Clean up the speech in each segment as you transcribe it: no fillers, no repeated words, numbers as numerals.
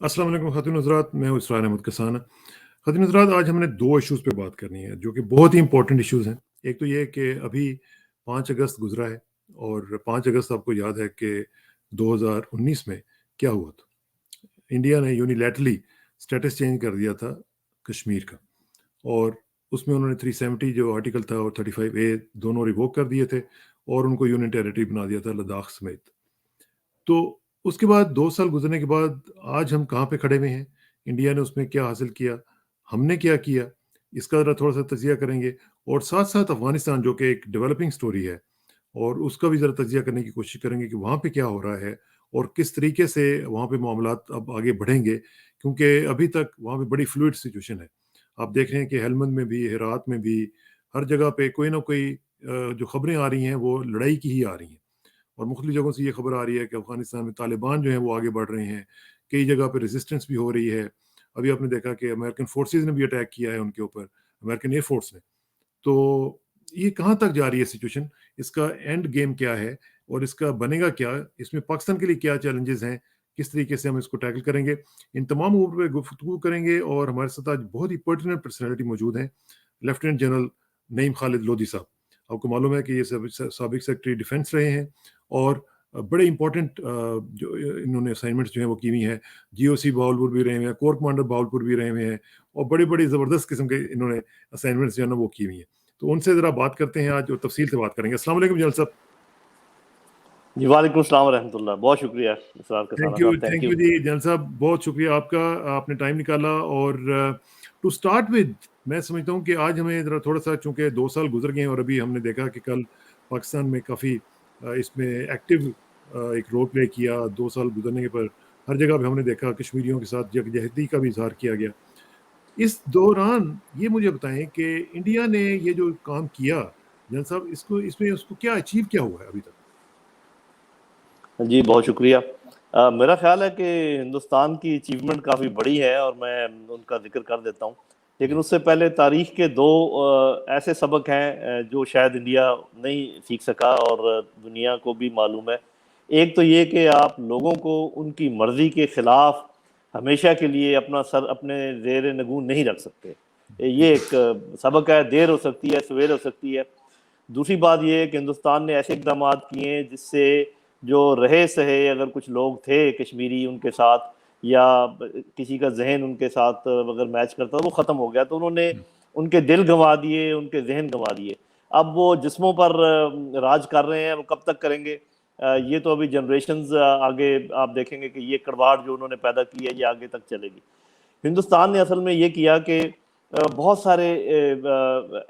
अस्सलाम वालेकुम ख़ातिन हज़रात, मैं हूँ इसरार अहमद कसाना। ख़ातिन हज़रात, आज हमने 2 इश्यूज़ पे बात करनी है, जो कि बहुत ही इम्पोर्टेंट इश्यूज़ हैं। एक तो ये है कि अभी 5 अगस्त गुज़रा है और 5 अगस्त आपको याद है कि 2019 में क्या हुआ था? इंडिया ने यूनिलैटरली स्टेटस चेंज कर दिया था कश्मीर का, और उसमें उन्होंने 370 जो आर्टिकल था और 35A दोनों रिवोक कर दिए थे और उनको यूनियन टेरिटरी बना दिया था लद्दाख समेत। तो उसके बाद 2 साल गुज़रने के बाद आज हम कहाँ पे खड़े हुए हैं? इंडिया ने उसमें क्या हासिल किया? हमने क्या किया? इसका ज़रा थोड़ा-सा तज़िया करेंगे, और साथ-साथ अफ़गानिस्तान जो कि एक डेवलपिंग स्टोरी है, और उसका भी ज़रा तज़िया करने की कोशिश करेंगे कि वहाँ पे क्या हो रहा है और किस तरीके से वहाँ पे मामलात अब आगे बढ़ेंगे, क्योंकि अभी तक वहाँ पे बड़ी फ्लूइड सिचुएशन है। आप देख रहे हैं कि हेलमंद में भी, हेरात में भी, हर जगह पे कोई ना कोई जो खबरें आ रही हैं वो लड़ाई की ही आ रही हैं। और मुख्तलिफ जगहों से ये खबर आ रही है कि अफ़गानिस्तान में तालिबान जो हैं वो आगे बढ़ रहे हैं। कई जगह पे रेजिस्टेंस भी हो रही है। अभी आपने देखा कि अमेरिकन फोर्सेज़ ने भी अटैक किया है उनके ऊपर, अमेरिकन एयर फोर्स ने। तो ये कहाँ तक जा रही है सिचुएशन? इसका एंड गेम क्या है और इसका बनेगा क्या? इसमें पाकिस्तान के लिए क्या चैलेंजेस हैं? किस तरीके से हम इसको टैकल करेंगे? इन तमाम अमूर पे गुफ्तगू करेंगे, और हमारे साथ आज बहुत ही पर्टिनेंट पर्सनैलिटी मौजूद हैं। लेफ्टिनेंट जनरल नईम खालिद लोधी साहब। आपको मालूम है कि ये साबिक सेक्रेटरी डिफेंस रहे हैं, और बड़े इंपॉर्टेंट जो इन्होंने असाइनमेंट्स जो हैं वो की हुई हैं। जीओसी बहावलपुर भी रहे हुए हैं, कोर कमांडर बहावलपुर भी रहे हुए हैं, और बड़ी-बड़ी ज़बरदस्त किस्म के इन्होंने असाइनमेंट्स जो है ना वो की हुई हैं। तो उनसे ज़रा बात करते हैं आज, और तफ़सील से बात करेंगे। अस्सलाम वालेकुम जनरल साहब। जी वालेकुम सलाम रहमतुल्लाह। बहुत शुक्रिया इसरार कसाना साहब, थैंक थैंक यू। यू जी जनरल साहब, बहुत शुक्रिया आपका, आपने टाइम निकाला। और टू स्टार्ट विद, मैं समझता हूँ कि आज हमें ज़रा थोड़ा-सा, चूँकि 2 साल गुज़र गए हैं और अभी हमने देखा कि कल पाकिस्तान में काफ़ी इसमें एक्टिव एक रोल प्ले किया। 2 साल गुज़रने के पर हर जगह पे हमने देखा कश्मीरियों के साथ यकजहती का भी इज़हार किया गया। इस दौरान ये मुझे बताएँ कि इंडिया ने ये जो काम किया, जनरल साहब, इसको इसमें उसको क्या अचीव क्या हुआ है अभी तक? जी बहुत शुक्रिया। मेरा ख्याल है कि हिंदुस्तान की अचीवमेंट काफ़ी बड़ी है और मैं उनका जिक्र कर देता हूँ। लेकिन जी, उससे पहले तारीख के 2 ऐसे सबक हैं जो शायद इंडिया नहीं सीख सका और दुनिया को भी मालूम है। एक तो ये कि आप लोगों को उनकी मर्ज़ी के ख़िलाफ़ हमेशा के लिए अपना सर अपने ज़ेर नगूं नहीं रख सकते। ये बिल्कुल। एक सबक है, देर हो सकती है, सवेर हो सकती है। दूसरी बात ये है कि हिंदुस्तान ने ऐसे इक़दामात किए हैं जिससे जो रहे-सहे अगर कुछ लोग थे कश्मीरी उनके साथ, या किसी का ज़हन उनके साथ अगर मैच करता तो वो ख़त्म हो गया। तो उन्होंने हुँ, उनके दिल गँवा दिए, उनके ज़हन गँवा दिए। अब वो जिस्मों पर राज कर रहे हैं, वो कब तक करेंगे? ये तो अभी जनरेशन्स आगे आप देखेंगे कि ये कड़वाहट जो उन्होंने पैदा की है, ये आगे तक चलेगी। हिंदुस्तान ने असल में ये किया कि बहुत सारे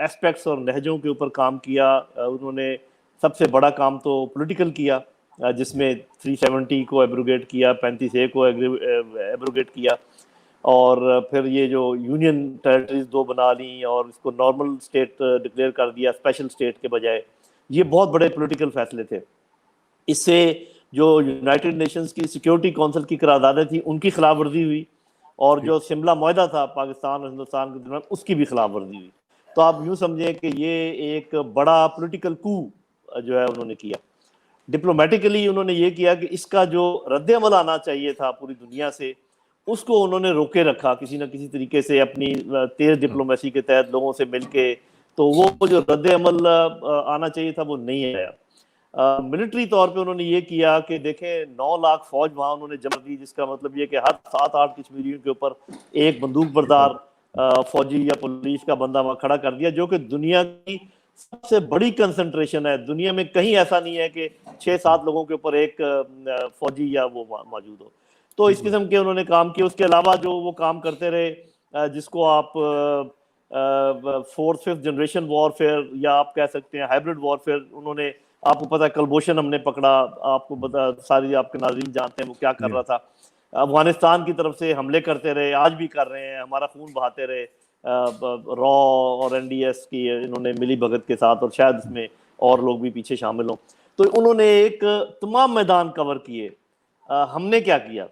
एस्पेक्ट्स और लहजों के ऊपर काम किया। उन्होंने सबसे बड़ा काम तो पॉलिटिकल किया, जी, जिसमें 370 को एब्रोगेट किया, 35A को एब्रोगेट किया, और फिर ये जो यूनियन टेरिटरीज 2 बना ली और इसको नॉर्मल स्टेट डिक्लेयर कर दिया स्पेशल स्टेट के बजाय। ये बहुत बड़े पॉलिटिकल फैसले थे। इससे जो यूनाइटेड नेशंस की सिक्योरिटी काउंसिल की करारदादें थी उनकी खिलाफ वर्जी हुई, और जी, जो शिमला मुआहदा था पाकिस्तान और हिंदुस्तान के दरमियान उसकी भी खिलाफ वर्जी हुई। तो आप यूँ समझें कि ये एक बड़ा पॉलिटिकल कू जो है उन्होंने किया। डिप्लोमेटिकली उन्होंने ये किया कि इसका जो रद्द-ए-अमल आना चाहिए था पूरी दुनिया से, उसको उन्होंने रोके रखा किसी न किसी तरीके से अपनी तेज़ हाँ, डिप्लोमेसी के तहत लोगों से मिलके। तो वो जो रद्द-ए-अमल आना चाहिए था वो नहीं आया। मिलिट्री तौर पे उन्होंने ये किया कि देखें 9 लाख फौज वहाँ उन्होंने जमा दी, जिसका मतलब ये कि हर 7-8 कश्मीरियों के ऊपर एक बंदूक बरदार फौजी या पुलिस का बंदा वहाँ खड़ा कर दिया, जो कि दुनिया की सबसे बड़ी कंसंट्रेशन है। दुनिया में कहीं ऐसा नहीं है कि 6-7 लोगों के ऊपर एक फौजी या वो मौजूद हो। तो ठीक इस बात। किस्म के उन्होंने काम किए। उसके अलावा जो वो काम करते रहे, जिसको आप फोर्थ फिफ्थ जनरेशन वॉरफेयर या आप कह सकते हैं हाइब्रिड वॉरफेयर, उन्होंने, आपको पता है कलभूषण हमने पकड़ा, आपको पता, सारी आपके नाज़रीन जानते हैं वो क्या कर जी, रहा था। अफगानिस्तान की तरफ से हमले करते रहे, आज भी कर रहे हैं, हमारा खून बहाते रहे रॉ और एनडीएस की इन्होंने मिली भगत के साथ, और शायद इसमें और लोग भी पीछे शामिल हों। तो उन्होंने एक तमाम मैदान कवर किए। हमने क्या किया?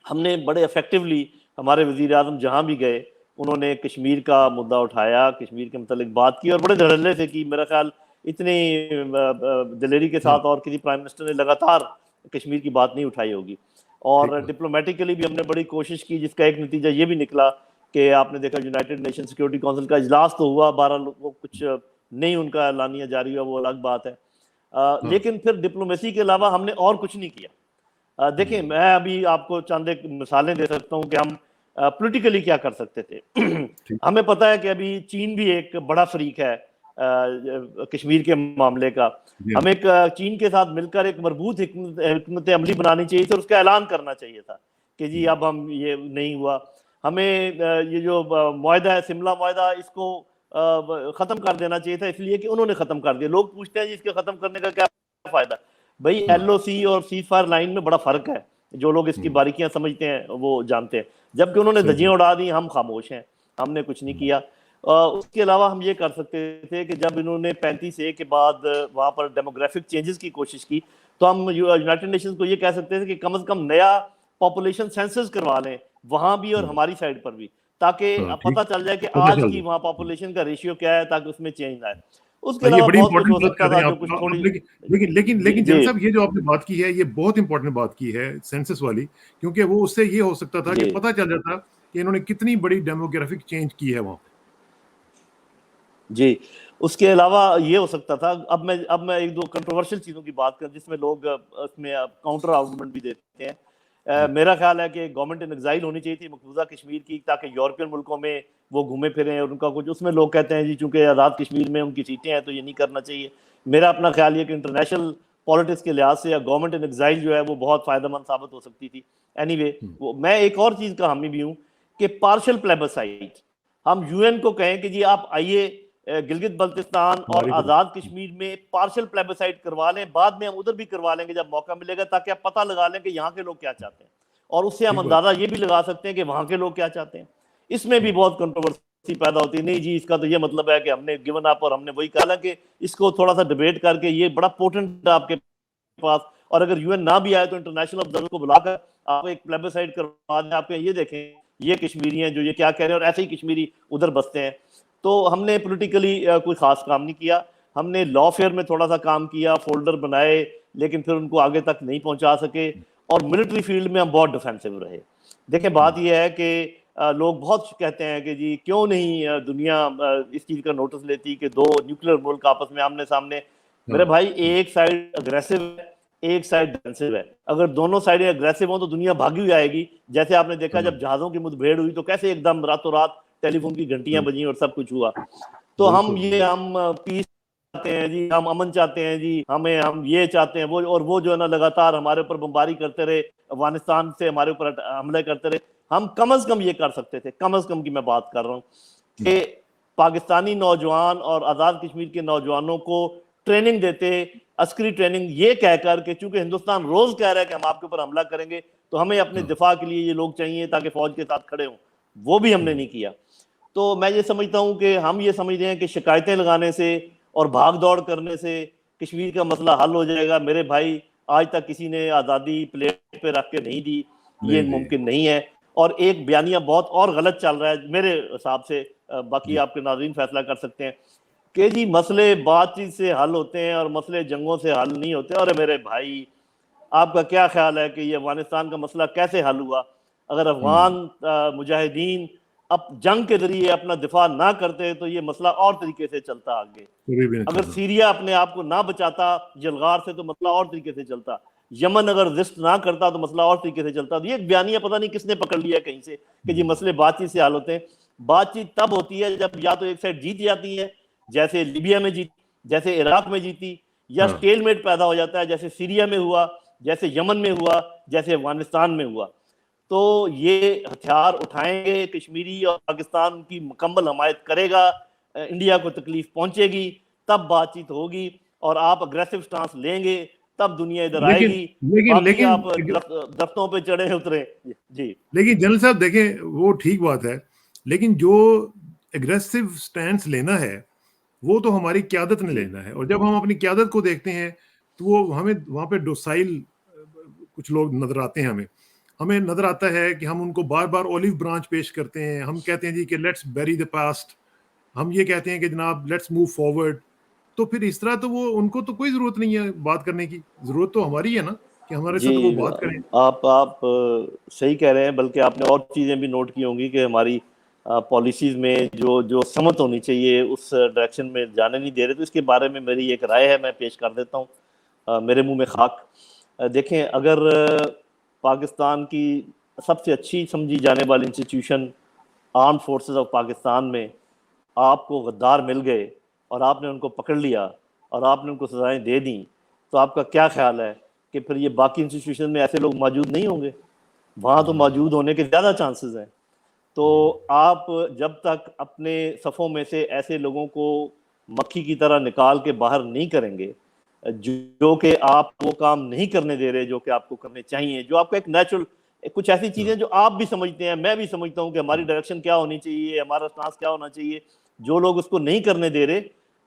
हमने बड़े इफेक्टिवली, हमारे वज़ीर आज़म जहाँ भी गए उन्होंने कश्मीर का मुद्दा उठाया, कश्मीर के मतलब बात की और बड़े धड़ल्ले से की। मेरा ख्याल इतनी दिलेरी के हाँ, साथ और किसी प्राइम मिनिस्टर ने लगातार कश्मीर की बात नहीं उठाई होगी। और डिप्लोमेटिकली भी हमने बड़ी कोशिश की, जिसका एक नतीजा ये भी निकला कि आपने देखा यूनाइटेड नेशन सिक्योरिटी काउंसिल का इजलास तो हुआ, 12 लोगों कुछ नहीं उनका एलानिया जारी हुआ, वो अलग बात है। लेकिन फिर डिप्लोमेसी के अलावा हमने और कुछ नहीं किया। देखिए, मैं अभी आपको चंद एक मिसालें दे सकता हूँ कि हम पॉलिटिकली क्या कर सकते थे। हमें पता है कि अभी चीन भी एक बड़ा फरीक है कश्मीर के मामले का। हमें चीन के साथ मिलकर एक मजबूत हिकमत अमली बनानी चाहिए थी और उसका ऐलान करना चाहिए था कि जी अब हम ये नहीं हुआ। हमें ये जो मुआहदा है, शिमला मुआहदा, इसको खत्म कर देना चाहिए था, इसलिए कि उन्होंने खत्म कर दिया। लोग पूछते हैं जी इसके खत्म करने का क्या फायदा। भाई LOC और सीज फायर लाइन में बड़ा फर्क है, जो लोग इसकी बारीकियां समझते हैं वो जानते हैं। जबकि उन्होंने धज्जियां उड़ा दी, हम खामोश हैं, हमने कुछ नहीं किया। उसके अलावा हम ये कर सकते थे कि जब इन्होंने 35A के बाद वहां पर डेमोग्राफिक चेंजेस की कोशिश की, तो हम यूनाइटेड नेशंस को ये कह सकते थे कि कम से कम नया पॉपुलेशन सेंसस करवा लें वहां भी और हमारी साइड पर भी, ताकि पता चल जाए कि आज की वहां पॉपुलेशन का रेशियो क्या है, ताकि उसमें चेंज आए। उसके अलावा बहुत कुछ हो सकता था जो कुछ थोड़ी, लेकिन जन साहब ये जो आपने बात की है ये बहुत इंपॉर्टेंट बात की है सेंसस वाली, क्योंकि वो उससे ये हो सकता था कि पता चल जाता कि इन्होंने कितनी बड़ी डेमोग्राफिक चेंज की है वहां जी। उसके अलावा ये हो सकता था, अब मैं एक दो कंट्रोवर्शियल चीजों की बात कर जिसमें लोग उसमें काउंटर आर्गुमेंट भी देते हैं। मेरा ख्याल है कि गवर्नमेंट इन एग्जाइल होनी चाहिए थी मकबूजा कश्मीर की, ताकि यूरोपियन मुल्कों में वो घूमे फिरें और उनका कुछ, उसमें लोग कहते हैं जी चूंकि आज़ाद कश्मीर में उनकी सीटें हैं तो ये नहीं करना चाहिए। मेरा अपना ख्याल ये कि इंटरनेशनल पॉलिटिक्स के लिहाज से गवर्नमेंट इन एग्जाइल जो है वो बहुत फायदेमंद साबित हो सकती थी। एनीवे, मैं एक और चीज का हामी भी हूँ कि पार्शियल प्लेबसाइट, हम UN को कहें कि जी आप आइए गिलगित बल्तिस्तान और आजाद कश्मीर में पार्शियल प्लेबसाइट करवा लें, बाद में हम उधर भी करवा लेंगे जब मौका मिलेगा, ताकि आप पता लगा लें कि यहाँ के लोग क्या चाहते हैं, और उससे हम अंदाजा ये भी लगा सकते हैं कि वहां के लोग क्या चाहते हैं। इसमें भी बहुत कंट्रोवर्सी पैदा होती है, नहीं जी इसका तो ये मतलब है कि हमने गिवन अप और हमने वही कहा कि इसको थोड़ा सा डिबेट करके, ये बड़ा पोटेंट है आपके पास, और अगर UN ना भी आए तो इंटरनेशनल ऑब्जर्वर को बुलाकर आप एक प्लेबसाइट करवा दें, आपके ये देखें ये कश्मीरी हैं जो ये क्या कह रहे हैं, और ऐसे ही कश्मीरी उधर बसते हैं। तो हमने पॉलिटिकली कोई खास काम नहीं किया, हमने लॉफेयर में थोड़ा सा काम किया, फोल्डर बनाए, लेकिन फिर उनको आगे तक नहीं पहुंचा सके, और मिलिट्री फील्ड में हम बहुत डिफेंसिव रहे। देखिए, बात यह है कि लोग बहुत कहते हैं कि जी क्यों नहीं दुनिया इस चीज का नोटिस लेती कि दो न्यूक्लियर मुल्क आपस में आमने सामने। मेरे भाई, एक साइड अग्रेसिव है, एक साइड डिफेंसिव है। अगर दोनों साइडें अग्रेसिव हो तो दुनिया भागी हुई आएगी। जैसे आपने देखा जब जहाजों की मुठभेड़ हुई तो कैसे एकदम रातों रात टेलीफोन की घंटियां बजी और सब कुछ हुआ। तो हम पीस चाहते हैं जी, हम अमन चाहते हैं जी, हम ये चाहते हैं वो, और वो जो है ना लगातार हमारे ऊपर बमबारी करते रहे, अफगानिस्तान से हमारे ऊपर हमले करते रहे। हम कम अज कम ये कर सकते थे, कम अज कम की मैं बात कर रहा हूँ कि पाकिस्तानी नौजवान और आजाद कश्मीर के नौजवानों को ट्रेनिंग देते, अस्करी ट्रेनिंग, ये कहकर कि चूंकि हिंदुस्तान रोज कह रहा है कि हम आपके ऊपर हमला करेंगे तो हमें अपने दिफा के लिए ये लोग चाहिए ताकि फौज के साथ खड़े हों, वो भी हमने नहीं किया। तो मैं ये समझता हूं कि हम ये समझते हैं कि शिकायतें लगाने से और भाग दौड़ करने से कश्मीर का मसला हल हो जाएगा। मेरे भाई, आज तक किसी ने आज़ादी प्लेट पे रख के नहीं दी, ये मुमकिन नहीं है। और एक बयानिया बहुत और गलत चल रहा है मेरे हिसाब से, बाकी आपके नाज़रीन फैसला कर सकते हैं कि जी मसले बातचीत से हल होते हैं और मसले जंगों से हल नहीं होते। और मेरे भाई, आपका क्या ख्याल है कि ये अफगानिस्तान का मसला कैसे हल हुआ? अगर अफगान मुजाहिदीन अब जंग के जरिए अपना दिफा ना करते तो ये मसला और तरीके से चलता आगे। अगर सीरिया अपने आप को ना बचाता जलगार से तो मसला और तरीके से चलता। यमन अगर रिस्ट ना करता तो मसला और तरीके से चलता। तो ये बयानिया पता नहीं किसने पकड़ लिया कहीं से कि जी मसले बातचीत से हल होते हैं। बातचीत तब होती है जब या तो एक साइड जीत जाती है, जैसे लीबिया में जीती, जैसे इराक में जीती, या स्टेलमेट पैदा हो जाता है, जैसे सीरिया में हुआ, जैसे यमन में हुआ, जैसे अफगानिस्तान में हुआ। तो ये हथियार उठाएंगे कश्मीरी और पाकिस्तान की मुकम्मल हमायत करेगा, इंडिया को तकलीफ पहुंचेगी, तब बातचीत होगी, और आप अग्रेसिव स्टांस लेंगे तब दुनिया इधर आएगी। लेकिन आप दफ्तरों पे चढ़े उतरे जी। लेकिन जनरल साहब देखें, वो ठीक बात है, लेकिन जो एग्रेसिव स्टैंड लेना है वो तो हमारी क़यादत ने लेना है। और जब हम अपनी क़यादत को देखते हैं तो वो हमें वहां पे डोसाइल कुछ लोग नजर आते हैं। हमें नजर आता है कि हम उनको बार बार ओलिव ब्रांच पेश करते हैं। हम कहते हैं जी कि लेट्स बैरी द पास्ट, हम ये कहते हैं कि जनाब लेट्स मूव फॉरवर्ड। तो फिर इस तरह तो वो उनको तो कोई जरूरत नहीं है बात करने की, जरूरत तो हमारी है ना। कि हमारे जी, साथ वो बात करें। आप सही कह रहे हैं, बल्कि आपने और चीज़ें भी नोट की होंगी कि हमारी पॉलिसीज़ में जो जो समत होनी चाहिए उस डायरेक्शन में जाने नहीं दे रहे। तो इसके बारे में मेरी एक राय है, मैं पेश कर देता हूँ। मेरे मुँह में खाक। देखें, अगर पाकिस्तान की सबसे अच्छी समझी जाने वाली institution armed forces of Pakistan में आपको गद्दार मिल गए और आपने उनको पकड़ लिया और आपने उनको सज़ाएँ दे दी, तो आपका क्या ख़्याल है कि फिर ये बाकी इंस्टीट्यूशन में ऐसे लोग मौजूद नहीं होंगे? वहाँ तो मौजूद होने के ज़्यादा चांसेस हैं। तो आप जब तक अपने सफ़ों में से ऐसे लोगों को मक्खी की तरह निकाल के बाहर नहीं करेंगे, जो कि आप वो काम नहीं करने दे रहे जो कि आपको करने चाहिए, जो आपका एक नेचुरल, कुछ ऐसी चीज़ें जो आप भी समझते हैं, मैं भी समझता हूँ कि हमारी डायरेक्शन क्या होनी चाहिए, हमारा स्टांस क्या होना चाहिए, जो लोग उसको नहीं करने दे रहे,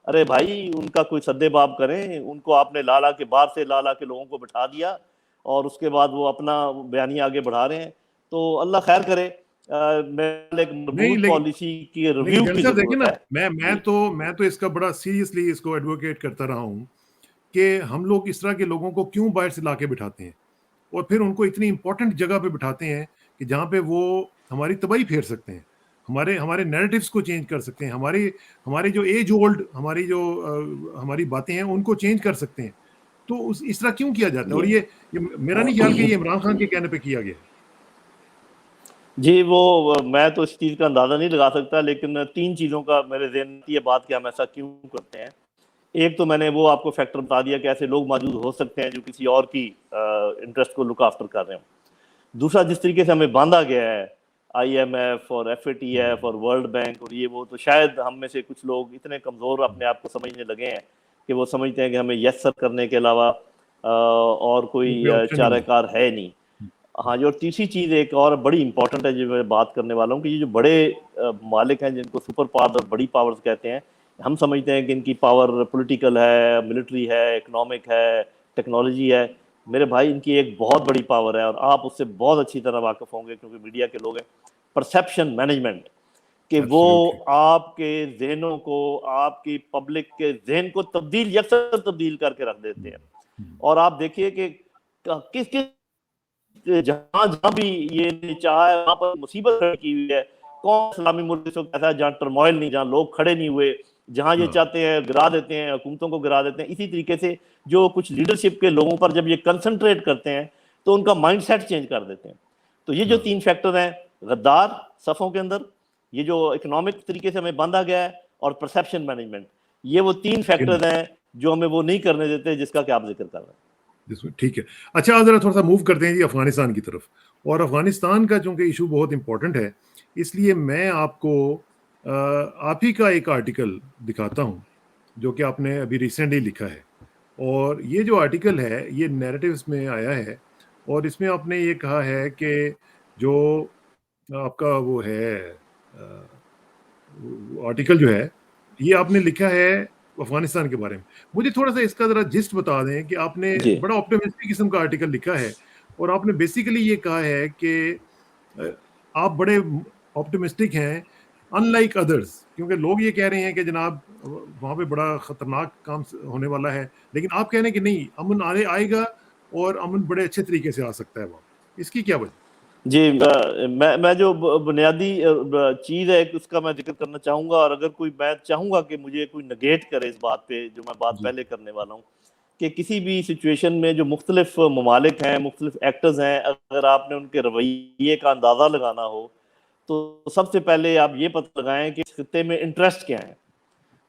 अरे भाई उनका कोई सद्देबाब करें। उनको आपने ला के बाहर से ला के लोगों को बिठा दिया और उसके बाद वो अपना बयानिया आगे बढ़ा रहे हैं। तो अल्लाह खैर करे। मेरे एक नहीं, मरबूत पॉलिसी की लेकिन रिव्यू जैन की साहब देखिए ज़रूरत ना, है। मैं जी, तो मैं तो इसका बड़ा सीरियसली इसको एडवोकेट करता रहा हूँ कि हम लोग इस तरह के लोगों को क्यों बाहर से लाके बिठाते हैं और फिर उनको इतनी इंपॉर्टेंट जगह पे बिठाते हैं कि जहाँ पे वो हमारी तबाही फेर सकते हैं, हमारे हमारे नैरेटिव्स को चेंज कर सकते हैं, हमारे हमारे जो एज ओल्ड हमारी जो हमारी बातें हैं उनको चेंज कर सकते हैं। तो उस इस तरह क्यों किया जाता है? और जी। ये मेरा नहीं ख्याल कि ये इमरान खान के कहने पे किया गया है। जी, वो मैं तो इस चीज़ का अंदाज़ा नहीं लगा सकता, लेकिन 3 चीज़ों का मेरे ज़हन में ये बात कि हम ऐसा क्यों करते हैं। एक तो मैंने वो आपको फैक्टर बता दिया कि ऐसे लोग मौजूद हो सकते हैं जो किसी और की इंटरेस्ट को लुक आफ्टर कर रहे हों। दूसरा, जिस तरीके से हमें बांधा गया है, IMF और FATF और वर्ल्ड बैंक और ये वो, तो शायद हम में से कुछ लोग इतने कमज़ोर अपने आप को समझने लगे हैं कि वो समझते हैं कि हमें यस सर करने के अलावा और वो कोई कोई ऑप्शन ही नहीं चाराकार है नहीं। हाँ जी, और तीसरी चीज़ एक और बड़ी इंपॉर्टेंट है जो मैं बात करने वाला हूँ कि ये जो बड़े मालिक हैं जिनको सुपर पावर और बड़ी पावर्स कहते हैं, हम समझते हैं कि इनकी पावर पॉलिटिकल है, मिलिट्री है, इकोनॉमिक है, टेक्नोलॉजी है। मेरे भाई, इनकी एक बहुत बड़ी पावर है और आप उससे बहुत अच्छी तरह वाकिफ़ होंगे क्योंकि मीडिया के लोग हैं। परसेप्शन मैनेजमेंट, कि है। वो एब्सोल्युटली। आपके ज़हनों को, आपकी पब्लिक के ज़हन को यकसर तब्दील करके रख देते हैं। और आप देखिए कि किस किस जहाँ जहाँ भी ये चाहा है वहाँ पर मुसीबत खड़ी की हुई है। कौन इस्लामी मुल्क इस वक्त ऐसा है जहाँ टर्मोइल नहीं, जहाँ लोग खड़े नहीं हुए, जहाँ ये हाँ, चाहते हैं गिरा देते हैं, हुकूमतों को गिरा देते हैं। इसी तरीके से जो कुछ लीडरशिप के लोगों पर जब ये कंसंट्रेट करते हैं तो उनका माइंडसेट चेंज कर देते हैं। तो ये जो हाँ। 3 फैक्टर हैं, गद्दार सफ़ों के अंदर, ये जो इकोनॉमिक तरीके से हमें बांधा गया है और परसेप्शन मैनेजमेंट, ये वो 3 इन फैक्टर हैं जो हमें वो नहीं करने देते जिसका कि आप ज़िक्र कर रहे हैं। जिसमें ठीक है। अच्छा, आज ज़रा थोड़ा-सा मूव करते हैं जी अफ़गानिस्तान की तरफ। और अफ़गानिस्तान का चूँकि इश्यू बहुत इम्पोर्टेंट है, इसलिए मैं आपको आप ही का एक आर्टिकल दिखाता हूँ, जो कि आपने अभी रिसेंटली लिखा है। और ये जो आर्टिकल है, ये नैरेटिव्स में आया है और इसमें आपने ये कहा है कि जो आपका वो है आर्टिकल जो है, ये आपने लिखा है अफ़गानिस्तान के बारे में। मुझे थोड़ा-सा इसका ज़रा जिस्ट बता दें कि आपने जी। बड़ा ऑप्टिमिस्टिक किस्म का आर्टिकल लिखा है और आपने बेसिकली ये कहा है कि अ, आप बड़े ऑप्टिमिस्टिक हैं अनलाइक अदर्स, क्योंकि लोग ये कह रहे हैं कि जनाब वहाँ पे बड़ा खतरनाक काम होने वाला है, लेकिन आप कह रहे हैं कि नहीं, अमन आएगा और अमन बड़े अच्छे तरीके से आ सकता है वहाँ। इसकी क्या वजह? जी, मैं जो बुनियादी चीज़ है उसका मैं जिक्र करना चाहूँगा, और अगर कोई, मैं चाहूँगा कि मुझे कोई नेगेट करे इस बात पे जो मैं बात जी। पहले करने वाला हूँ, कि किसी भी सिचुएशन में जो मुख्तलिफ ममालिक हैं, मुख्तलिफ एक्टर्स हैं, अगर आपने उनके रवैये का अंदाज़ा लगाना हो तो सबसे पहले आप ये पता लगाएं कि इस खित्ते में इंटरेस्ट क्या है। जी।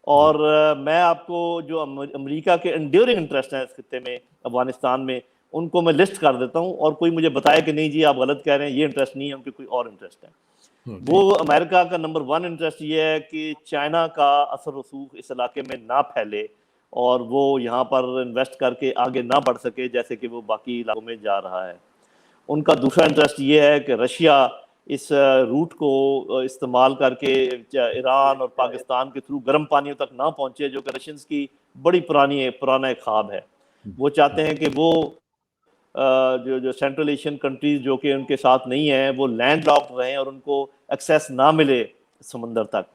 और मैं आपको जो अमेरिका के एंड्यूरिंग इंटरेस्ट हैं इस खित्ते में, अफगानिस्तान में, उनको मैं लिस्ट कर देता हूँ और कोई मुझे बताए कि नहीं जी आप गलत कह रहे हैं, ये इंटरेस्ट नहीं है, उनके कोई और इंटरेस्ट है। हाँ, वो ठीक है। अमेरिका का नंबर 1 इंटरेस्ट ये है कि चाइना का असर रसूख इस इलाके में ना फैले और वो यहाँ पर इन्वेस्ट करके आगे ना बढ़ सके जैसे कि वो बाकी इलाकों में जा रहा है। उनका दूसरा इंटरेस्ट ये है कि रशिया इस रूट को इस्तेमाल करके ईरान और पाकिस्तान के थ्रू गर्म पानियों तक ना पहुंचे, जो कि रशियंस की बड़ी पुराना एक ख्वाब है। वो चाहते हैं कि वो जो जो सेंट्रल एशियन कंट्रीज जो कि उनके साथ नहीं है वो लैंड लॉक्ड रहें और उनको एक्सेस ना मिले समंदर तक।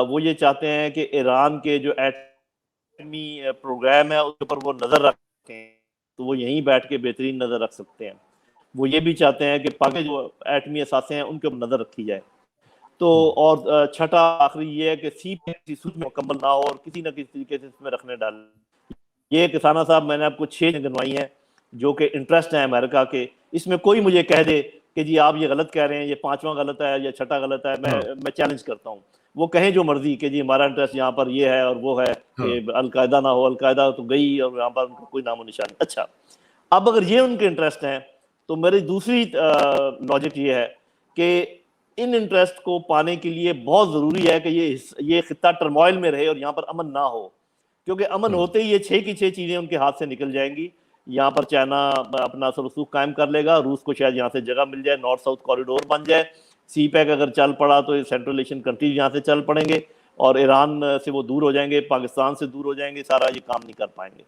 वो ये चाहते हैं कि ईरान के जो एटमी प्रोग्राम है उसके ऊपर वो नज़र रखें। तो वो यहीं बैठ के बेहतरीन नज़र रख सकते हैं। वो ये भी चाहते हैं कि पाकिस्तान जो एटमी असासे हैं उनके ऊपर नज़र रखी जाए। तो और छठा आखिरी ये है कि सी किसी सूरत में मुकम्मल ना हो और किसी न किसी तरीके से इसमें रखने डाले। ये किसाना साहब मैंने आपको 6 गिनवाई हैं जो कि इंटरेस्ट है अमेरिका के। इसमें कोई मुझे कह दे कि जी आप ये गलत कह रहे हैं, ये 5वां गलत है या छठा गलत है, मैं चैलेंज करता हूँ। वो कहें जो मर्जी कि जी हमारा इंटरेस्ट यहाँ पर ये है और वो है कि अलकायदा ना हो, अलकायदा तो गई और यहाँ पर उनका कोई नामो निशान। अच्छा, अब अगर ये उनके इंटरेस्ट हैं तो मेरी दूसरी लॉजिक ये है कि इन इंटरेस्ट को पाने के लिए बहुत ज़रूरी है कि ये खित्ता टर्मोइल में रहे और यहाँ पर अमन ना हो, क्योंकि अमन होते ही ये 6 की 6 चीज़ें उनके हाथ से निकल जाएंगी। यहाँ पर चाइना अपना असर रसूख कायम कर लेगा, रूस को शायद यहाँ से जगह मिल जाए, नॉर्थ साउथ कॉरिडोर बन जाए, सी पैक अगर चल पड़ा तो सेंट्रल एशियन कंट्रीज यहाँ से चल पड़ेंगे और ईरान से वो दूर हो जाएंगे, पाकिस्तान से दूर हो जाएंगे, सारा ये काम नहीं कर पाएंगे।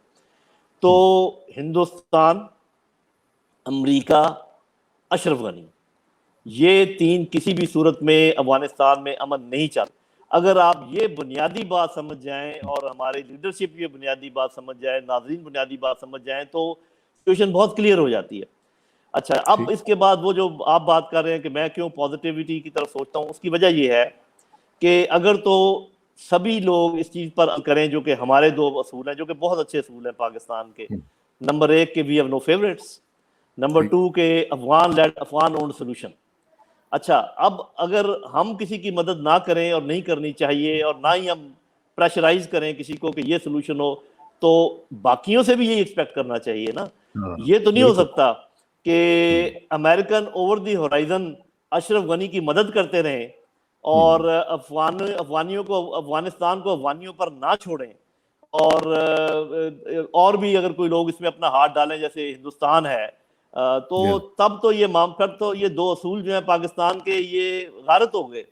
तो हिंदुस्तान, अमेरिका, अशरफ गनी, ये 3 किसी भी सूरत में अफगानिस्तान में अमन नहीं चाहते। अगर आप ये बुनियादी बात समझ जाएं और हमारे लीडरशिप ये बुनियादी बात समझ जाए, नाज़रीन बुनियादी बात समझ जाएं, तो सिचुएशन बहुत क्लियर हो जाती है। अच्छा, अब इसके बाद वो जो आप बात कर रहे हैं कि मैं क्यों पॉजिटिविटी की तरफ सोचता हूँ, उसकी वजह ये है कि अगर तो सभी लोग इस चीज़ पर करें जो कि हमारे 2 असूल हैं जो कि बहुत अच्छे असूल हैं पाकिस्तान के। नंबर 1 के we have no favourites, number 2 के Afghan led Afghan owned solution. अच्छा, अब अगर हम किसी की मदद ना करें और नहीं करनी चाहिए और ना ही हम प्रेशराइज करें किसी को कि ये सोल्यूशन हो, तो बाकियों से भी यही एक्सपेक्ट करना चाहिए ना। ये तो नहीं हो सकता कि American over the horizon Ashraf Ghani की मदद करते रहें और अफगानियों को, अफगानिस्तान को अफगानियों पर ना छोड़ें और भी अगर कोई लोग इसमें अपना हाथ डालें जैसे हिंदुस्तान है, तो तब तो ये फिर तो ये 2 असूल जो है पाकिस्तान के ये गारत हो गए।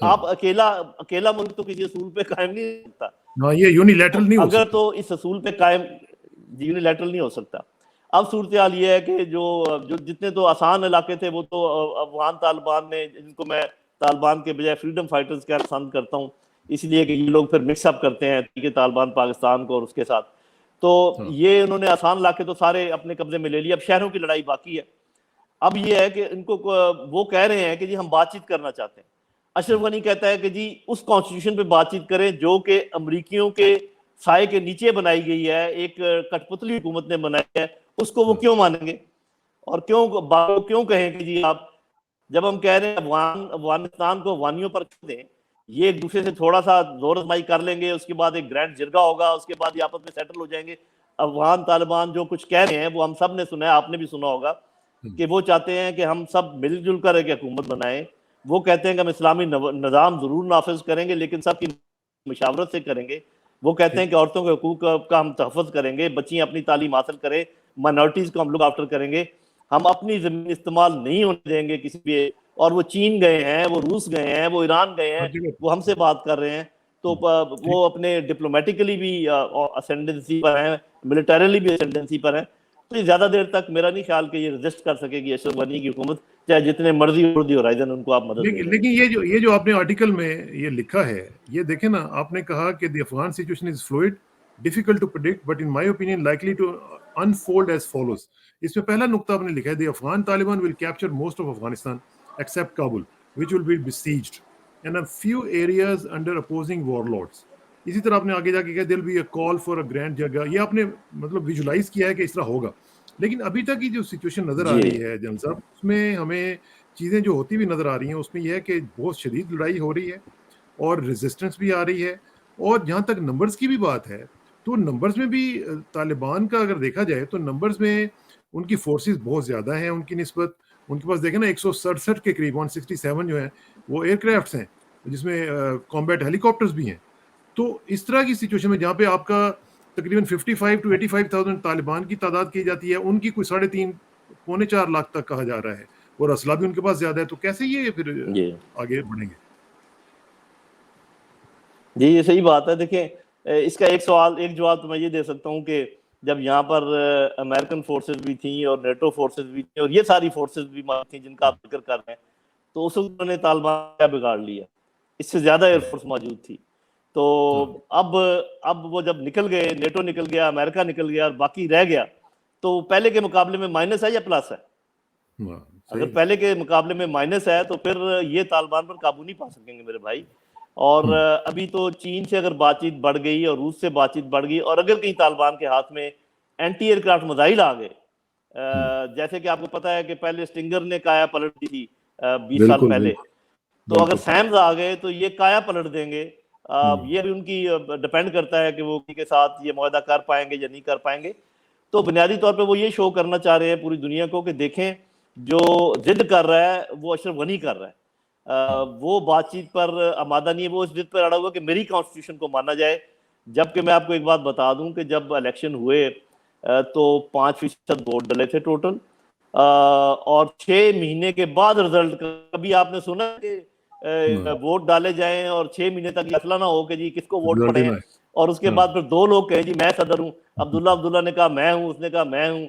आप अकेला मुल्क तो किसी असूल पे कायम नहीं सकता। ये यूनिलैटरल नहीं हो अगर सकता। तो इस असूल पे कायम यूनिलैटरल नहीं हो सकता। अब सूरत हाल ये है कि जो जितने तो आसान इलाके थे वो तो अफगान तालिबान ने, जिनको मैं तालिबान के बजाय फ्रीडम फाइटर्स कहना पसंद करता हूँ, इसलिए कि ये लोग फिर मिक्सअप करते हैं कि तालिबान पाकिस्तान को और उसके साथ, तो ये उन्होंने आसान इलाके तो सारे अपने कब्जे में ले लिए। अब शहरों की लड़ाई बाकी है। अब ये है कि इनको वो कह रहे हैं कि जी हम बातचीत करना चाहते हैं। अशरफ गनी कहता है कि जी उस कॉन्स्टिट्यूशन पे बातचीत करें जो कि अमरीकियों के साए के नीचे बनाई गई है, एक कठपुतली हुकूमत ने बनाई है, उसको वो क्यों मानेंगे और क्यों कहें कि जी आप, जब हम कह रहे हैं अफगानिस्तान को अफगानियों पर छोड़ दें, ये एक दूसरे से थोड़ा सा जोर आजमाई कर लेंगे, उसके बाद एक ग्रैंड जिरगा होगा, उसके बाद ये आपस में सेटल हो जाएंगे। अफगान तालिबान जो कुछ कह रहे हैं वो हम सब ने सुना है, आपने भी सुना होगा कि वो चाहते हैं कि हम सब मिलजुल कर एक हुकूमत बनाएं। वो कहते हैं कि हम इस्लामी निज़ाम जरूर नाफिज करेंगे लेकिन सबकी मुशावरत से करेंगे। वो कहते हैं कि औरतों के हकूक का हम तहफ़्फ़ुज़ करेंगे, बच्चियाँ अपनी तालीम हासिल करें, माइनॉरिटीज़ को हम लोग आफ्टर करेंगे, हम अपनी ज़मीन इस्तेमाल नहीं होने देंगे किसी भी। और वो चीन गए हैं, वो रूस गए हैं, वो ईरान गए हैं, वो हमसे बात कर रहे हैं, तो वो अपने डिप्लोमेटिकली भी असेंडेंसी पर हैं, मिलिटरीली भी असेंडेंसी पर हैं। तो ये ज़्यादा देर तक मेरा नहीं ख्याल कि ये रेजिस्ट कर सकेगी अशरफ गनी की हुकूमत, चाहे जितने मर्जी ओवर द होराइजन उनको आप मदद दें। लेकिन ये जो आपने आर्टिकल में ये लिखा है, ये देखें ना, आपने कहा कि the Afghan situation is fluid, difficult to predict but in my opinion likely to unfold as follows. इसमें पहला नुक्ता आपने लिखा है, the Afghan Taliban will capture most of Afghanistan except Kabul which will be besieged and a few areas under opposing warlords। इसी तरह आपने आगे जाके कहा there will be a call for a grand जगह। ये आपने मतलब विजुलाइज किया है कि इस तरह होगा, लेकिन अभी तक की जो सिचुएशन नजर आ रही है जनरल साहब, उसमें हमें चीज़ें जो होती हुई नज़र आ रही हैं उसमें यह है कि बहुत शदीद लड़ाई हो रही है और रेजिस्टेंस भी आ रही है। और जहाँ तक नंबर्स की भी बात है, तो नंबर्स में भी तालिबान का अगर देखा जाए तो नंबर्स में उनकी फोर्सेस बहुत ज़्यादा हैं उनकी निस्बत। उनके पास देखें ना 167 के करीब 167 जो हैं वो एयरक्राफ्ट्स हैं, जिसमें कॉम्बैट हेलीकॉप्टर्स भी हैं। तो इस तरह की सिचुएशन में जहाँ पे आपका तकरीबन 55 to 85,000 तालिबान की तादाद की जाती है, उनकी कोई 3.5 पौने 4 लाख तक कहा जा रहा है और असला भी उनके पास ज्यादा है, तो कैसे ये फिर आगे बढ़ेंगे? जी ये सही बात है। देखिए इसका एक जवाब तो मैं ये दे सकता हूँ कि जब यहाँ पर अमेरिकन फोर्सेस भी थी और नेटो फोर्सेस भी थी और ये सारी फोर्सेस भी थी जिनका आप जिक्र कर रहे हैं, तो उस वक्त उन्होंने तालिबान क्या बिगाड़ लिया, इससे ज्यादा एयरफोर्स मौजूद थी। तो अब वो जब निकल गए, नेटो निकल गया, अमेरिका निकल गया और बाकी रह गया, तो पहले के मुकाबले में माइनस है या प्लस है? हाँ, अगर सही। पहले के मुकाबले में माइनस है तो फिर ये तालिबान पर काबू नहीं पा सकेंगे मेरे भाई। और अभी तो चीन से अगर बातचीत बढ़ गई और रूस से बातचीत बढ़ गई, और अगर कहीं तालिबान के हाथ में एंटी एयरक्राफ्ट मिसाइल आ गए, जैसे कि आपको पता है कि पहले स्टिंगर ने काया पलट दी थी 20 साल बिल्कुल पहले, बिल्कुल तो अगर बिल्कुल। सैम्स आ गए तो ये काया पलट देंगे। ये भी उनकी डिपेंड करता है कि वो के साथ ये मुआहदा कर पाएंगे या नहीं कर पाएंगे। तो बुनियादी तौर पे वो ये शो करना चाह रहे हैं पूरी दुनिया को कि देखें, जो जिद कर रहा है वो अशरफ गनी कर रहा है। वो बातचीत पर आमादा नहीं है, वो इस जिद पर अड़ा हुआ कि मेरी कॉन्स्टिट्यूशन को माना जाए। जबकि मैं आपको एक बात बता दूं कि जब इलेक्शन हुए तो 5% वोट डले थे टोटल, और 6 महीने के बाद रिजल्ट, कभी आपने सुना कि वोट डाले जाएं और 6 महीने तक फैसला ना हो कि जी किसको वोट रिजल्ट पड़े देना हैं, है। और उसके हाँ, बाद फिर 2 लोग कहें जी मैं सदर हूं, अब्दुल्ला ने कहा मैं हूं, उसने कहा मैं हूं,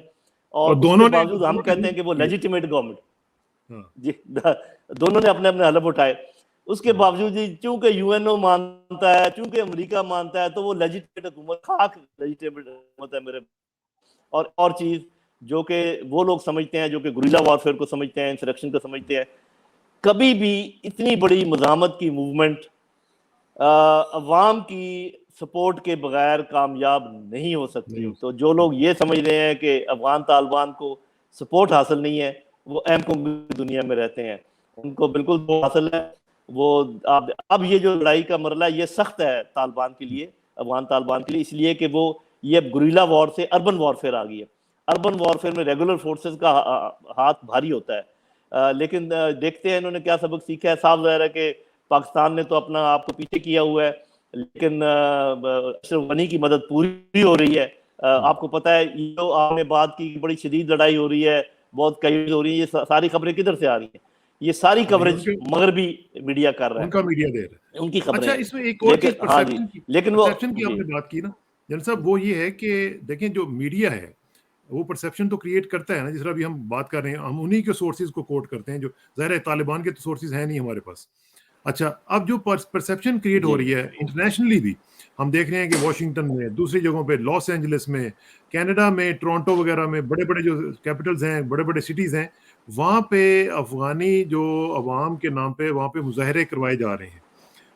और और उसके दोनों ने बावजूद हम कहते हैं कि वो किए। Legitimate government. हाँ, जी दोनों ने अपने अपने हलफ उठाए। उसके बावजूद जी चूंकि यूएनओ मानता है, चूंकि अमेरिका मानता है, तो वो लेजिटिमेट हुकूमत, खाक लेजिटिमेट हुकूमत है मेरे। और चीज जो कि वो लोग समझते हैं, जो कि गुरिल्ला वॉरफेयर को समझते हैं, इंसरेक्शन को समझते हैं, कभी भी इतनी बड़ी मज़ामत की मूवमेंट अवाम की सपोर्ट के बगैर कामयाब नहीं हो नहीं सकती। हो तो जो सकता। लोग ये समझ रहे हैं कि अफगान तालिबान को सपोर्ट हासिल नहीं है, वो अहम की दुनिया में रहते हैं, उनको बिल्कुल वो हासिल है। वो अब ये जो लड़ाई का मरला है ये सख्त है तालिबान के लिए, अफगान तालिबान के लिए, इसलिए कि वो ये अब गुरिल्ला वॉर से अर्बन वॉरफेयर आ गई है। अर्बन वॉरफेयर में रेगुलर फोर्सेस का हाथ भारी होता है। लेकिन देखते हैं इन्होंने क्या सबक सीखा है। साफ ज़ाहिर है कि पाकिस्तान ने तो अपना आपको पीछे किया हुआ है, लेकिन अशरफ गनी की मदद पूरी हो रही है। आपको पता है ये तो आपने बात की, बड़ी शदीद लड़ाई हो रही है, बहुत कई हो रही है, ये सारी खबरें किधर से आ रही हैं? ये सारी ये कवरेज उनके मगरबी मीडिया कर रहा है, उनका मीडिया दे रहा है। उनकी खबरें अच्छा, हैं। इसमें एक और चीज़ लेकिन हाँ जी, लेकिन वो परसेप्शन की जी आपने बात की ना, जनरल साहब, वो ये है कि देखें जो मीडिया है, वो परसेप्शन तो क्रिएट करता है ना, जिस तरह अभी हम बात कर रहे हैं, हम उन्हीं के सोर्सेज़ को कोट करते हैं, जो ज़ाहिर है तालिबान के तो सोर्सेज़ हैं नहीं हमारे पास। अच्छा, अब जो परसेप्शन क्रिएट हो जी रही है इंटरनेशनली भी, हम देख रहे हैं कि वॉशिंगटन में, दूसरी जगहों पे, लॉस एंजलिस में, कनाडा में, टोरंटो वगैरह में, बड़े-बड़े जो कैपिटल्स हैं, बड़े-बड़े सिटीज़ हैं, वहाँ पे अफ़गानी जो अवाम के नाम पे वहाँ पे मुज़ाहरे करवाए जा रहे हैं।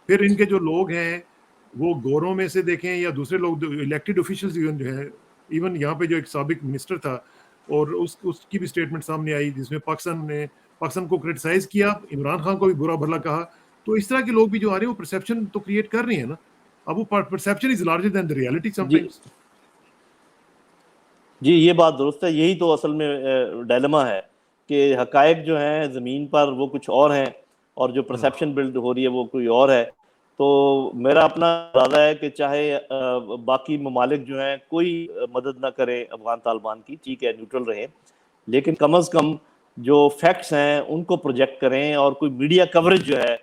फिर इनके जो लोग हैं, वो गोरों में से देखें या दूसरे लोग, इलेक्टेड ऑफिशियल्स इवन जो हैं, इवन यहाँ पे जो एक साबिक मिनिस्टर था, और उसकी भी स्टेटमेंट सामने आई जिसमें पाकिस्तान को क्रिटिसाइज़ किया, इमरान खान को भी बुरा-भला कहा। तो इस तरह के लोग भी जो आ रहे हैं, वो परसेप्शन तो क्रिएट कर रहे हैं ना। अब वो perception is larger than the reality ji sometimes. जी, ये बात दुरुस्त है। यही तो असल में डायलेमा है कि हकायक जो हैं ज़मीन पर वो कुछ और हैं, और जो हाँ, परसेप्शन बिल्ड हो रही है वो कोई और है। तो मेरा अपना इरादा है कि चाहे बाकी ममालिक जो हैं कोई मदद ना करे अफ़गान तालिबान की, ठीक है न्यूट्रल रहें, लेकिन कम अज़ कम जो फैक्ट्स हैं उनको प्रोजेक्ट करें, और कोई मीडिया कवरेज जो है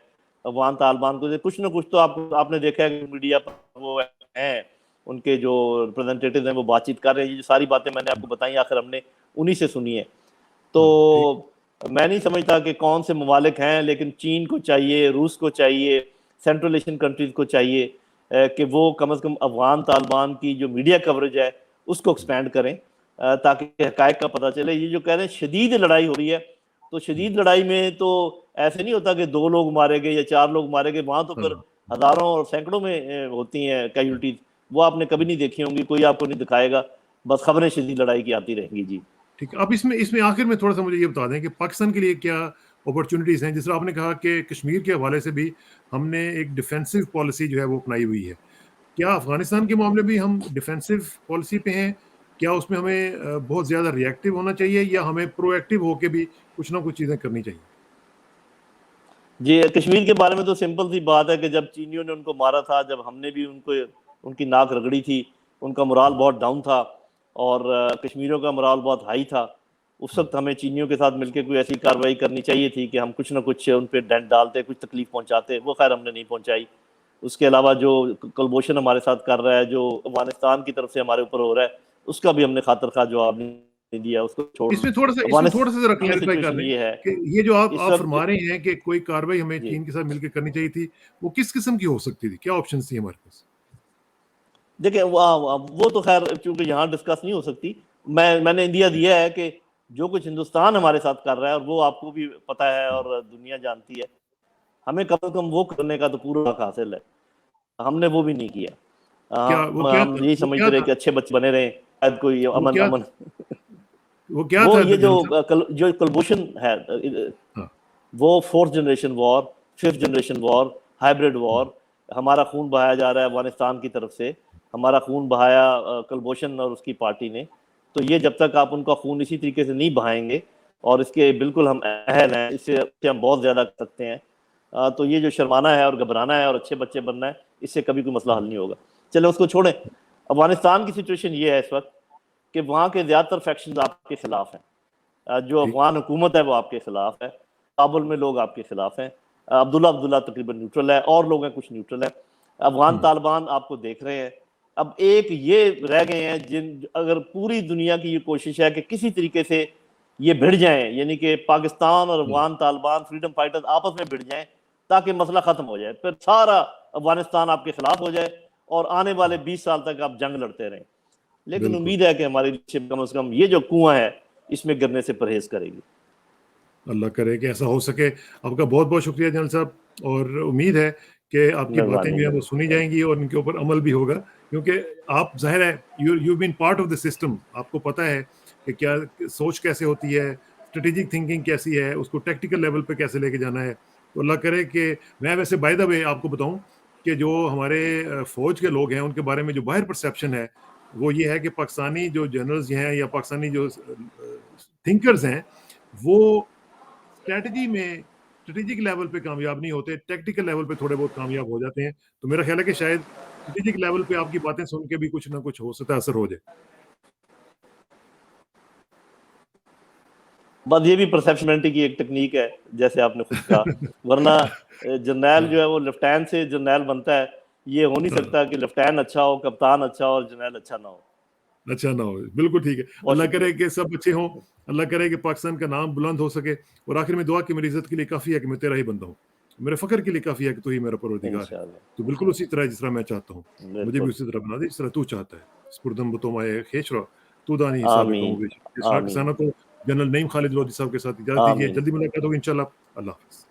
अफ़गान तालिबान को, कुछ ना कुछ तो आपने देखा है कि मीडिया पर वो हैं, उनके जो रिप्रेजेंटेटिव हैं वो बातचीत कर रहे हैं। ये जो सारी बातें मैंने आपको बताई आखिर हमने उन्हीं से सुनी है। तो हाँ, ठीक। मैं नहीं समझता कि कौन से ममालिक हैं, लेकिन चीन को चाहिए, रूस को चाहिए, सेंट्रल एशियन कंट्रीज को चाहिए कि वो कम से कम अफगान तालिबान की जो मीडिया कवरेज है उसको एक्सपेंड करें, ताकि हकायक का पता चले। ये जो कह रहे हैं शदीद लड़ाई हो रही है, तो शदीद लड़ाई में तो ऐसे नहीं होता कि 2 लोग मारे गए या 4 लोग मारे गए, वहां तो फिर हाँ, हजारों और सैकड़ों में होती हैं कैजुअल्टीज। वो आपने कभी नहीं देखी होंगी, कोई आपको नहीं दिखाएगा, बस खबरें शदीद लड़ाई की आती रहेंगी। जी ठीक है। अब इसमें इसमें आखिर में थोड़ा-सा मुझे ये बता दें कि पाकिस्तान के लिए क्या अपॉर्च्युनिटीज़ हैं? जिस तरह आपने कहा कि कश्मीर के हवाले से भी हमने एक डिफेंसिव पॉलिसी जो है वो अपनाई हुई है। क्या अफ़गानिस्तान के मामले में हम डिफेंसिव पॉलिसी पे हैं? क्या उसमें हमें बहुत ज़्यादा रिएक्टिव होना चाहिए, या हमें प्रोएक्टिव होके भी कुछ ना कुछ चीज़ें करनी चाहिए? जी, कश्मीर के बारे में तो सिंपल सी बात है कि जब चीनियों ने उनको मारा था, जब हमने भी उनको उनकी नाक रगड़ी थी, उनका मोराल बहुत डाउन था, और कश्मीरियों का मोराल बहुत हाई था। उस वक्त हमें चीनियों के साथ मिलकर कोई ऐसी कार्रवाई करनी चाहिए थी कि हम कुछ ना कुछ उन पर डेंट डालते, कुछ तकलीफ पहुंचाते। वो खैर हमने नहीं पहुंचाई। उसके अलावा जो कलबोशन हमारे साथ कर रहा है, जो अफगानिस्तान की तरफ से हमारे ऊपर हो रहा है, उसका भी हमने खातिर खा जवाब नहीं दिया, उसको छोड़। इसमें थोड़ा-सा ज़रा अफगानिस्तान में क्लैरिफ़ाई कर सिचुएशन दें ये है कि ये जो आप इस आप वक्त। फरमा रहे हैं कि कोई कार्रवाई हमें जी चीन के साथ मिलके करनी चाहिए थी, वो किस किस्म की हो सकती थी? क्या ऑप्शंस थी हमारे पास? देखिए वो तो खैर चूंकि यहाँ डिस्कस नहीं हो सकती, मैंने इंडिया दिया है कि जो कुछ हिंदुस्तान हमारे साथ कर रहा है, और वो आपको भी पता है और दुनिया जानती है, हमें कम से कम वो करने का तो पूरा हक हासिल है। हमने वो भी नहीं किया। हम यही समझते रहे कि अच्छे बच्चे बने रहे, शायद कोई अमन अमन वो क्या वो था ये जो कलभूषण है, वो 4th generation war, 5th generation war, hybrid war, हमारा खून बहाया जा रहा है अफगानिस्तान की तरफ से, हमारा खून बहाया कलभूषण और उसकी पार्टी ने। तो ये जब तक आप उनका खून इसी तरीके से नहीं बहाएंगे, और इसके बिल्कुल हम अहल हैं, इससे हम बहुत ज़्यादा कर सकते हैं, तो ये जो शर्माना है और घबराना है और अच्छे बच्चे बनना है, इससे कभी कोई मसला हल नहीं होगा। चलो उसको छोड़ें। अफगानिस्तान की सिचुएशन ये है इस वक्त कि वहाँ के ज़्यादातर फैक्शंस आपके खिलाफ हैं। जो अफगान हुकूमत है वो आपके खिलाफ है, काबुल में लोग आपके खिलाफ हैं। अब्दुल्ला तकरीबन न्यूट्रल है, और लोग हैं कुछ न्यूट्रल है। अफगान तालिबान आपको देख रहे हैं। अब एक ये रह गए हैं जिन, अगर पूरी दुनिया की ये कोशिश है कि किसी तरीके से ये भिड़ जाएं, यानी कि पाकिस्तान और अफगान तालिबान फ्रीडम फाइटर्स आपस में भिड़ जाएं ताकि मसला खत्म हो जाए, फिर सारा अफगानिस्तान आपके खिलाफ हो जाए और आने वाले 20 साल तक आप जंग लड़ते रहें। लेकिन उम्मीद है कि हमारी लीडरशिप कम से कम ये जो कुआं है इसमें गिरने से परहेज करेगी। अल्लाह करे कि ऐसा हो सके। आपका बहुत बहुत शुक्रिया जनरल साहब, और उम्मीद है कि आपकी बातें भी हैं वो सुनी जाएंगी और इनके ऊपर अमल भी होगा, क्योंकि आप जाहिर है you been part of the system, आपको पता है कि क्या सोच कैसे होती है, स्ट्रेटेजिक थिंकिंग कैसी है, उसको टेक्टिकल लेवल पे कैसे लेके जाना है। तो अल्लाह करे कि मैं वैसे बाय द वे आपको बताऊं कि जो हमारे फौज के लोग हैं उनके बारे में जो बाहर परसेप्शन है वो ये है कि पाकिस्तानी जो जनरल्स हैं या पाकिस्तानी जो थिंकर्स हैं वो स्ट्रेटेजिक लेवल पे कामयाब नहीं होते, टेक्टिकल लेवल पे थोड़े बहुत कामयाब हो जाते हैं। तो मेरा ख्याल है कि शायद स्ट्रेटेजिक लेवल पे आपकी बातें सुन के भी कुछ ना कुछ हो सकता है असर हो जाए। बस ये भी परसेप्शनलिटी की एक टेक्निक है, जैसे आपने खुद कहा। वरना जर्नैल जो है वो लेफ्टिनेंट से जर्नैल बनता है। ये हो नहीं सकता कि लेफ्टिनेंट अच्छा हो, कप्तान अच्छा हो और जर्नैल अच्छा ना हो। अच्छा ना हो, बिल्कुल ठीक है। अल्लाह करे कि सब अच्छे हों, अल्लाह करे कि पाकिस्तान का नाम बुलंद हो सके, और आखिर में दुआ कि मेरी इज्जत के लिए काफ़ी है कि मैं तेरा ही बंदा हूँ, मेरे फ़ख्र के लिए काफ़ी है कि तू ही मेरा परवरदिगार है। तो बिल्कुल उसी तरह जिस तरह मैं चाहता हूँ, मुझे भी उसी तरह बना दे जिस तरह तू चाहता है। स्पुरदम बतोमाए खेशरा तू दानी हिसाब कमो बेश। इस तरह किसानों को जनरल नईम खालिद लोधी साहब के साथ इजाज़त दीजिए। जल्दी मुलाकात होगी इंशाल्लाह। अल्लाह हाफ़िज़।